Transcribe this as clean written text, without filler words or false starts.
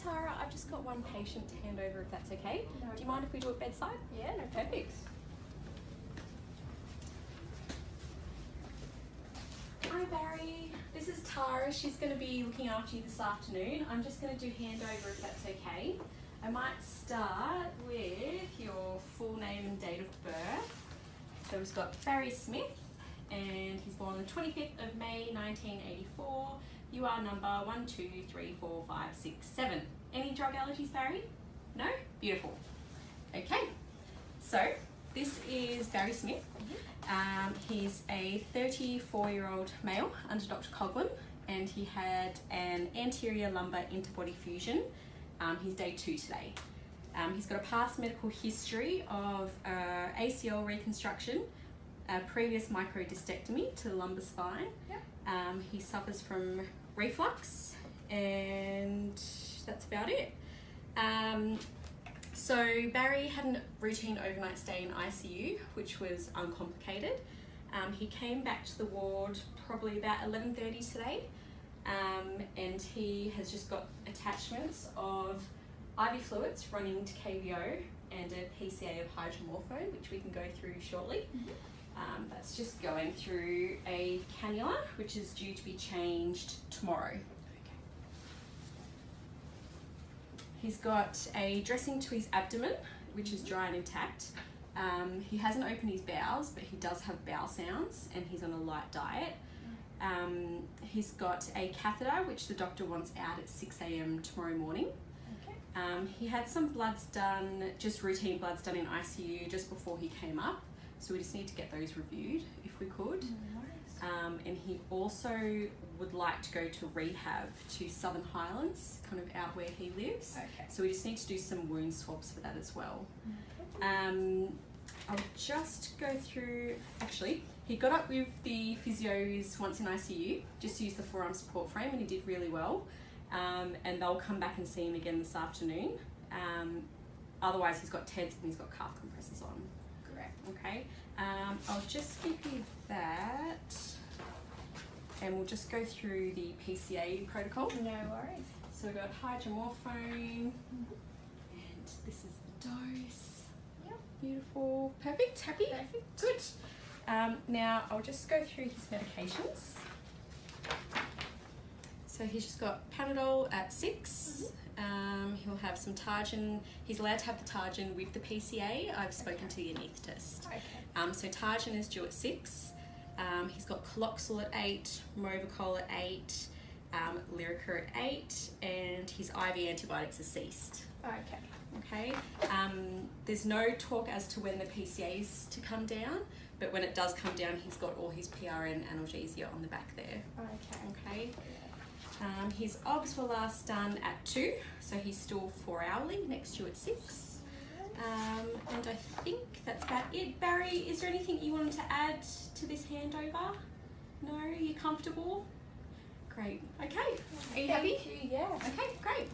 Tara, I've just got one patient to hand over if that's okay. No. Do you mind if we do it bedside? Yeah, no. Perfect. Hi Barry, this is Tara. She's going to be looking after you this afternoon. I'm just going to do handover if that's okay. I might start with your full name and date of birth. So we've got Barry Smith, and he's born on the 25th of May 1984. You are number 1, 2, 3, 4, 5, 6, 7. Any drug allergies, Barry? No? Beautiful. Okay, so this is Barry Smith. He's a 34-year-old male under Dr. Coughlin, and he had an anterior lumbar interbody fusion. He's day 2 today. He's got a past medical history of ACL reconstruction, a previous microdiscectomy to the lumbar spine. Yep. He suffers from reflux, and that's about it. So Barry had a routine overnight stay in ICU, which was uncomplicated. He came back to the ward probably about 11:30 today, and he has just got attachments of IV fluids running to KVO and a PCA of hydromorphone, which we can go through shortly. That's just going through a cannula, which is due to be changed tomorrow. He's got a dressing to his abdomen, which is dry and intact. He hasn't opened his bowels, but he does have bowel sounds, and he's on a light diet. He's got a catheter, which the doctor wants out at 6 AM tomorrow morning. He had some bloods done, just routine bloods done in ICU just before he came up, so we just need to get those reviewed if we could. And he also would like to go to rehab to Southern Highlands, kind of out where he lives. So we just need to do some wound swabs for that as well. I'll just go through, actually, he got up with the physios once in ICU, just used the forearm support frame, and he did really well. And they'll come back and see him again this afternoon. Otherwise, he's got TEDs and he's got calf compressors on. Correct. Okay, I'll just give you that, and we'll just go through the PCA protocol. No worries. So we've got hydromorphone, and this is the dose. Yep. Beautiful. Perfect. Happy? Perfect. Good. Now I'll just go through his medications. So he's just got Panadol at 6. He'll have some Targen. He's allowed to have the Targen with the PCA. I've spoken to the anaesthetist. So Targen is due at 6. He's got Caloxyl at 8, Movicol at 8, Lyrica at 8, and his IV antibiotics are ceased. Okay. There's no talk as to when the PCA is to come down, but when it does come down, he's got all his PRN analgesia on the back there. Okay. His OBS were last done at 2, so he's still 4 hourly, next due at 6. And I think that's about it. Barry, is there anything you wanted to add to this handover? No? Are you comfortable? Great. Okay. Are you happy? Yeah. Okay, great.